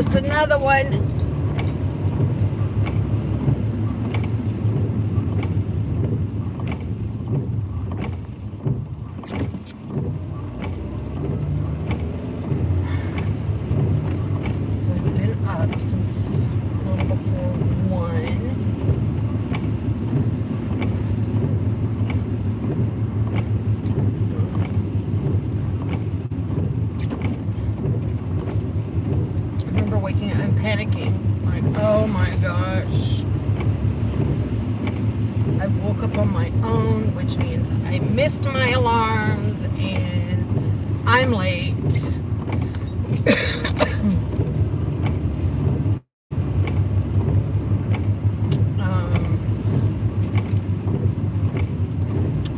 just another one. So I've been up since a little before 1. Waking up and panicking, like, oh my gosh, I woke up on my own, which means I missed my alarms and I'm late.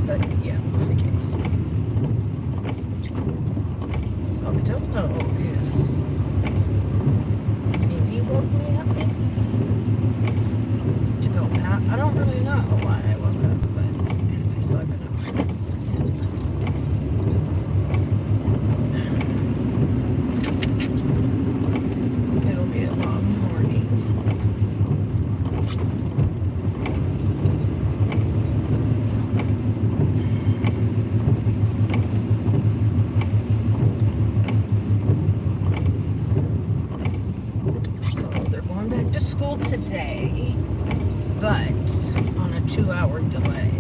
But yeah, the case. So I don't know if woke me up to go out. I don't really know why I woke up, but anyway, so I've been up since. It'll be a long morning. To school today, but on a 2-hour delay.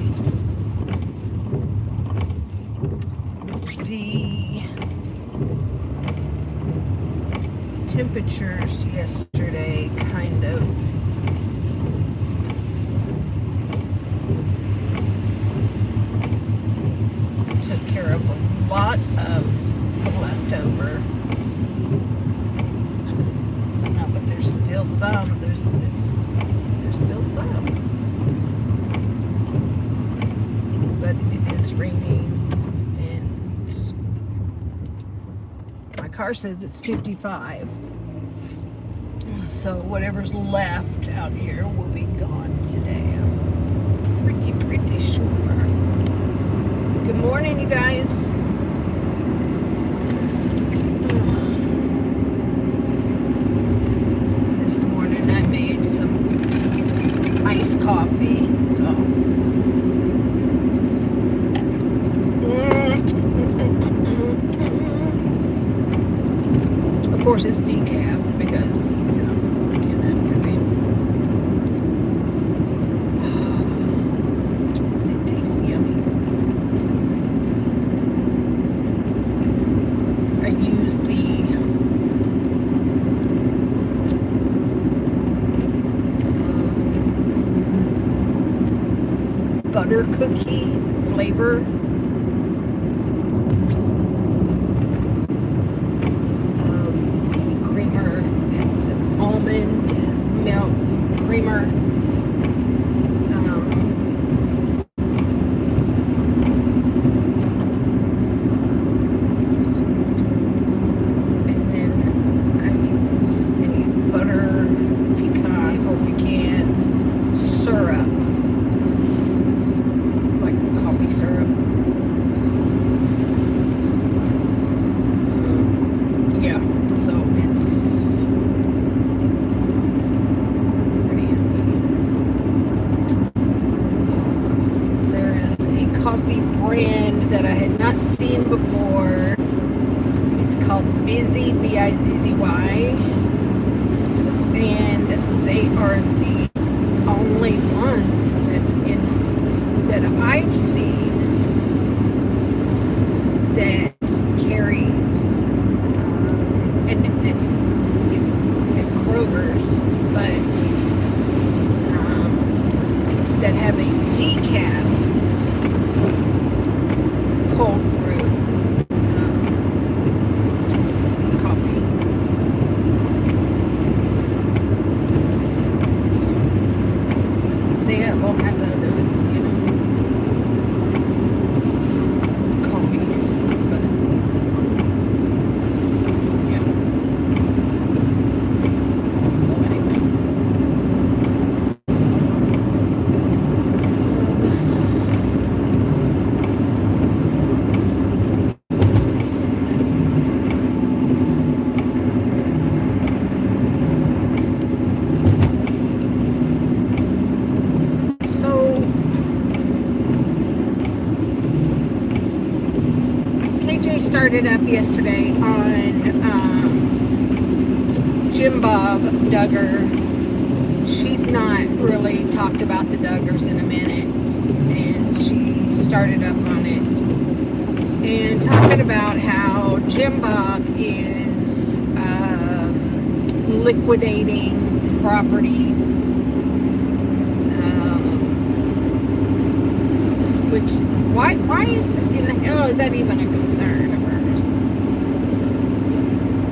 The temperatures yesterday kind of took care of a lot of the leftover snow, but there's still some. There's still some, but it is raining, and my car says it's 55. So whatever's left out here will be gone today. I'm pretty sure. Good morning, you guys. Coffee, so of course it's decaf because, you know, I can't have caffeine. It tastes yummy. I use the butter cookie flavor. The creamer, it's an almond milk creamer. And then I use a butter pecan syrup. Coffee syrup. Yeah, so it's pretty yummy. There is a coffee brand that I had not seen before. It's called Bizzy, B-I-Z-Z-Y, and they are the only ones that I've seen that carries, and it's at Kroger's, but that have a decaf cold brew coffee. So they have all kinds of other, you know, coffees, but yeah. So anyway, brought it up yesterday on Jim Bob Duggar. She's not really talked about the Duggars in a minute, and she started up on it and talking about how Jim Bob is liquidating properties, which why in the hell is that even a concern of hers?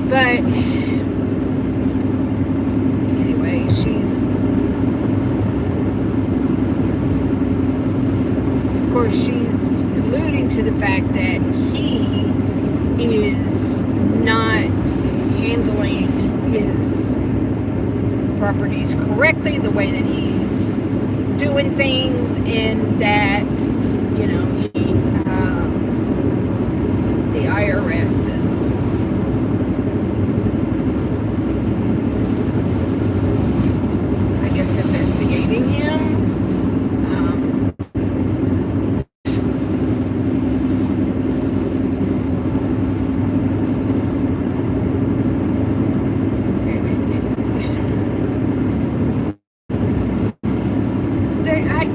But anyway, she's alluding to the fact that he is not handling his properties correctly, the way that he's doing things, and that, you know, the IRS is investigating him.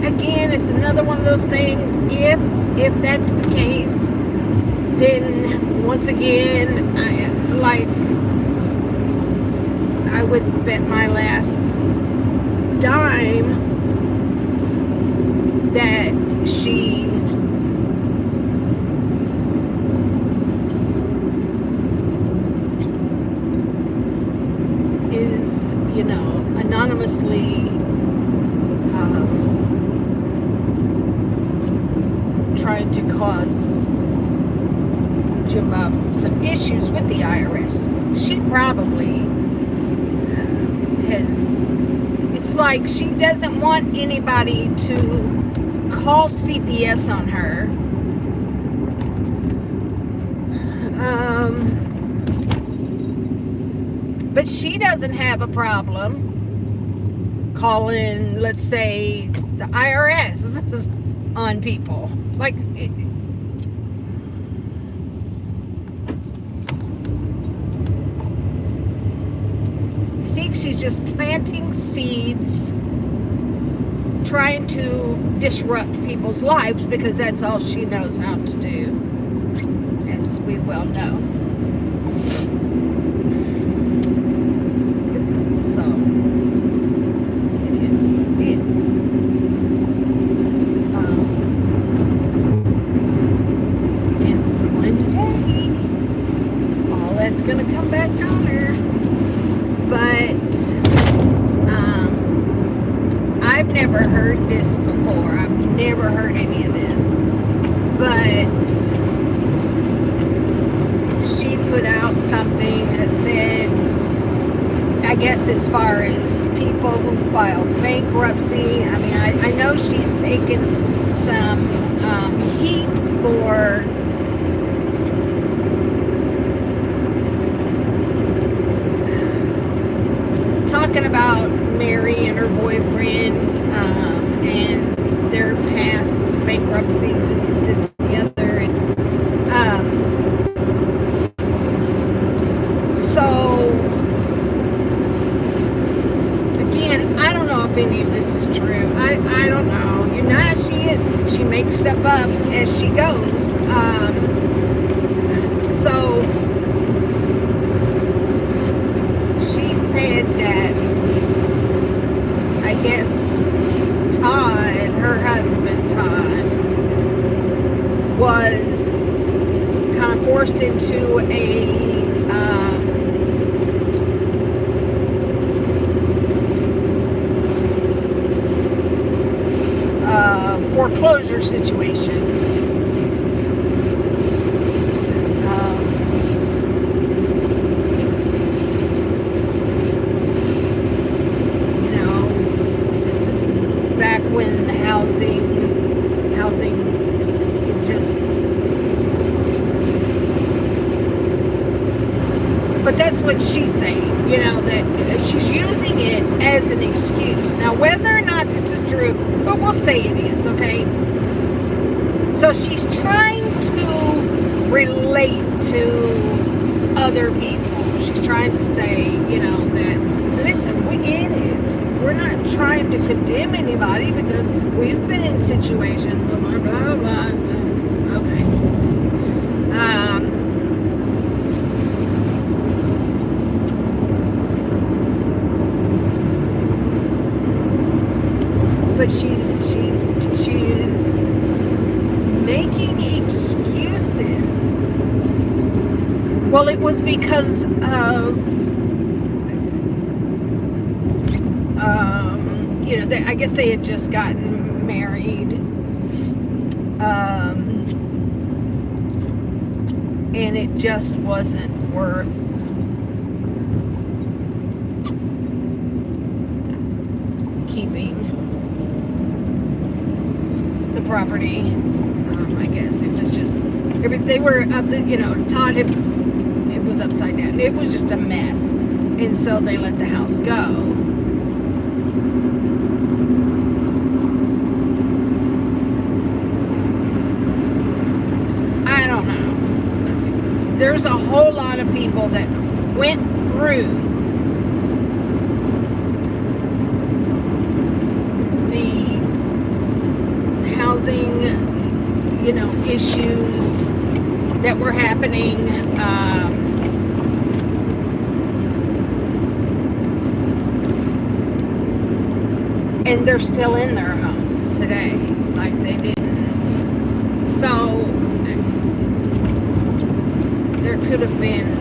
Again, it's another one of those things. If that's the case, then once again, I would bet my last dime that she is, you know, anonymously trying to cause Jim Bob some issues with the IRS. She probably it's like she doesn't want anybody to call CPS on her. But she doesn't have a problem calling, let's say, the IRS on people. Like, I think she's just planting seeds, trying to disrupt people's lives, because that's all she knows how to do, as we well know. So, it is what it is. And one day, all that's going to come back on her. But I've never heard this before. I've never heard any of this. But she put out something that said, I guess as far as people who filed bankruptcy, I mean, I know she's taken some heat for talking about Mary and her boyfriend and their past bankruptcies and this and the other. And so, again, I don't know if any of this is true. I don't know. You know how she is. She makes stuff up as she goes. So she said that, I guess, Todd, her husband Todd, was kind of forced into a foreclosure situation. You know, this is back when housing it just, but that's what she's saying, you know, that she's using it as an excuse. Now, whether or not this is true, but we'll say it is, okay? So she's trying to relate to other people. She's trying to say, that, listen, we get it. We're not trying to condemn anybody because we've been in situations, blah, blah, blah. Okay. But she's making excuses. Well, it was because of I guess they had just gotten married, and it just wasn't worth keeping the property. I guess it was just they were Todd it was upside down. It was just a mess, and so they let the house go. I don't know. There's a whole lot of people that went through the housing, issues that were happening. And they're still in their homes today, like they didn't. So there could have been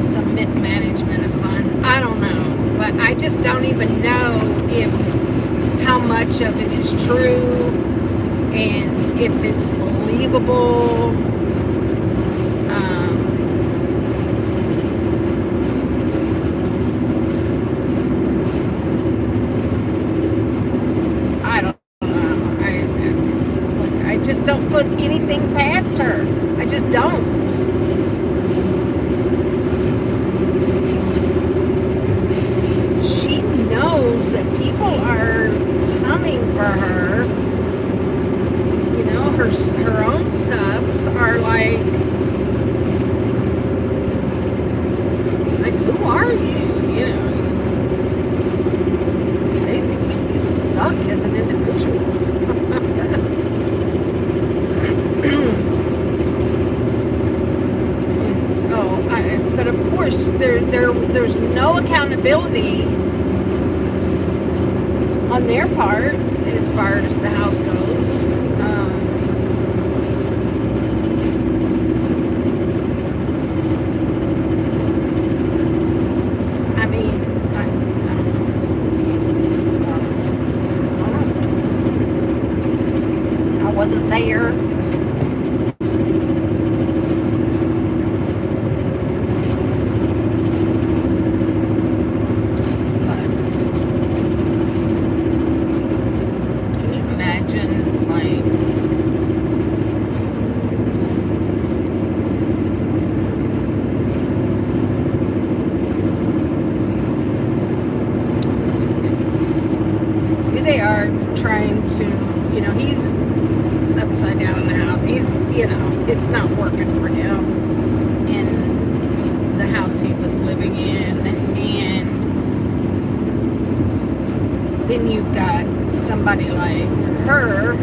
some mismanagement of funds. I don't know, but I just don't even know how much of it is true and if it's believable. I don't know. I just don't put anything past her. I just don't. She knows that people are coming for her. Her own subs are like, who are you? Basically, you suck as an individual. And so, but of course, there's no accountability on their part as far as the house goes. Wasn't there. But can you imagine, here they are trying to, he's upside down in the house. He's, it's not working for him in the house he was living in. And then you've got somebody like her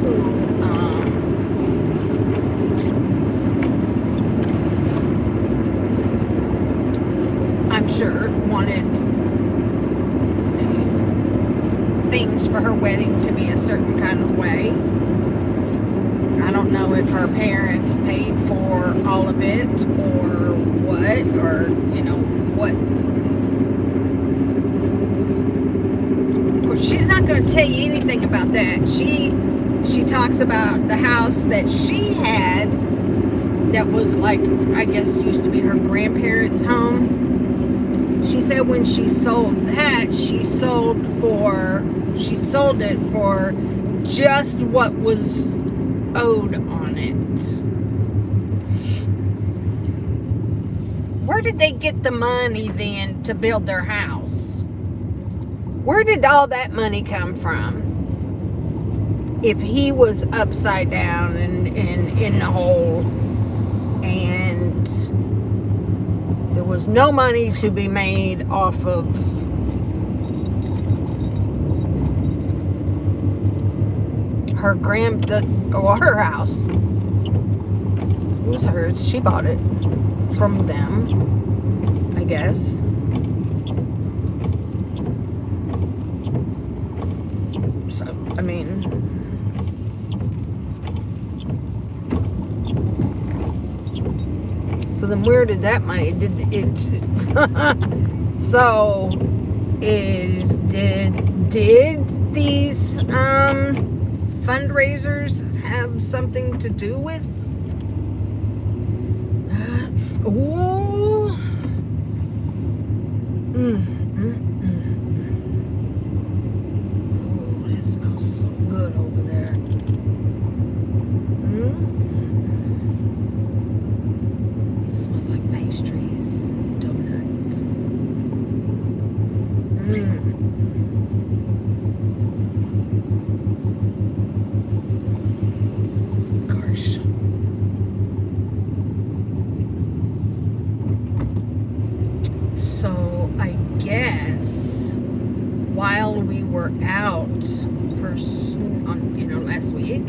who, I'm sure wanted things for her wedding to be a certain kind of way. I don't know if her parents paid for all of it or what, or what. Of course, she's not going to tell you anything about that. She talks about the house that she had that was I guess used to be her grandparents' home. She said when she sold that, she sold it for just what was owed on it. Where did they get the money then to build their house? Where did all that money come from? If he was upside down and in the hole, and there was no money to be made off of her her house. It was hers. She bought it from them, I guess. So, I mean, so then where did that money, did so did these fundraisers have something to do with ooh oh, it smells so good over there. It smells like pastries, donuts. Gosh. So I guess while we were out last week,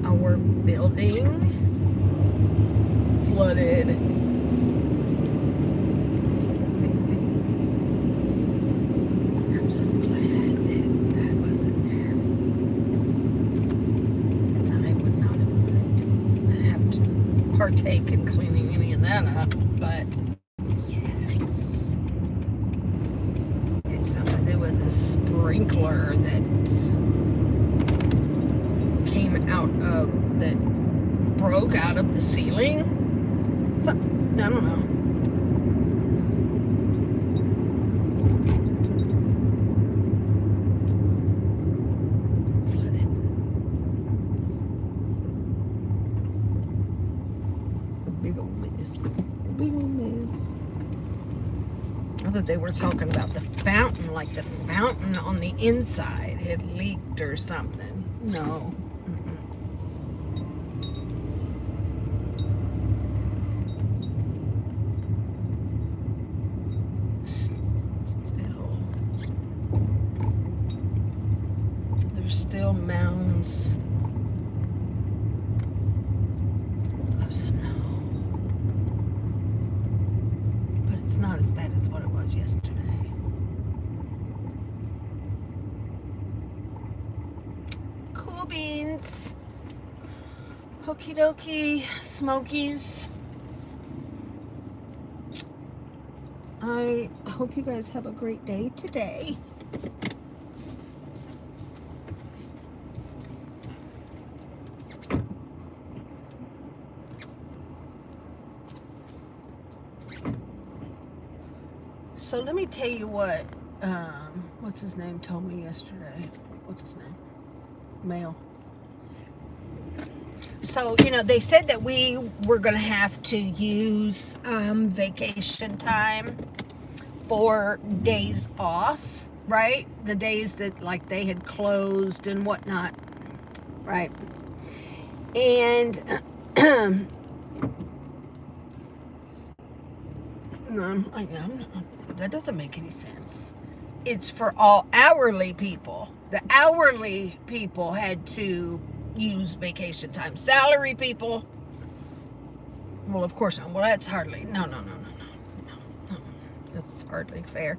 our building flooded. I'm so glad that wasn't there, because I would not have wanted to have to partake in cleaning any of that up. But yes, it's something. There was a sprinkler that came that broke out of the ceiling. So, I don't know. Flooded. Big old mess. Big old mess. I thought they were talking about the fountain, like the fountain on the inside had leaked or something. No. Still mounds of snow, but it's not as bad as what it was yesterday. Cool beans. Okie dokie, Smokies. I hope you guys have a great day today. So let me tell you what, what's his name told me yesterday. What's his name? Male. So, they said that we were going to have to use vacation time for days off, right? The days that, like, they had closed and whatnot, right? And that doesn't make any sense. It's for all hourly people. The hourly people had to use vacation time. Salary people, well, of course not. Well, that's hardly, no. That's hardly fair.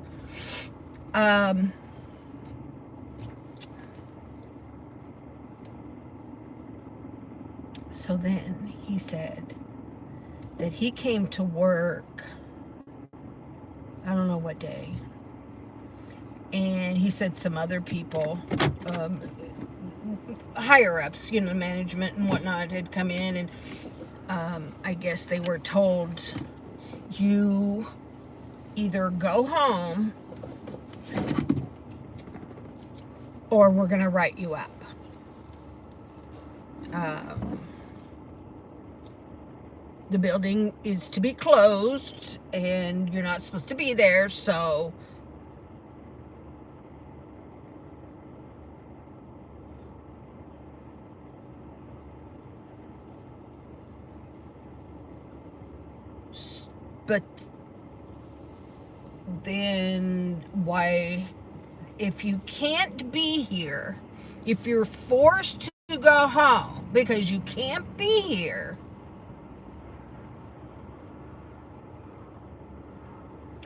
So then he said that he came to work, I don't know what day, and he said some other people, higher ups, management and whatnot, had come in, and I guess they were told, you either go home or we're going to write you up. The building is to be closed and you're not supposed to be there, so But then why, if you can't be here, if you're forced to go home because you can't be here,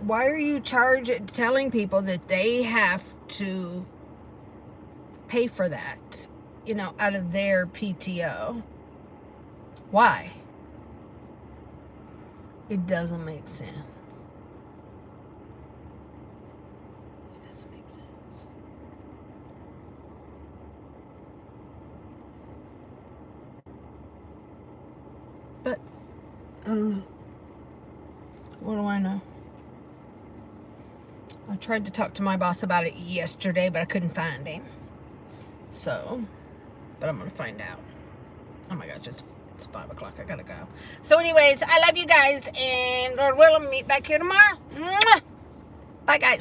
why are you telling people that they have to pay for that, out of their PTO? Why? It doesn't make sense. It doesn't make sense. But, I don't know. What do I know? I tried to talk to my boss about it yesterday, but I couldn't find him. So, but I'm going to find out. Oh my gosh, it's 5 o'clock. I gotta go. So anyways, I love you guys, and Lord willing, meet back here tomorrow. Mwah! Bye, guys.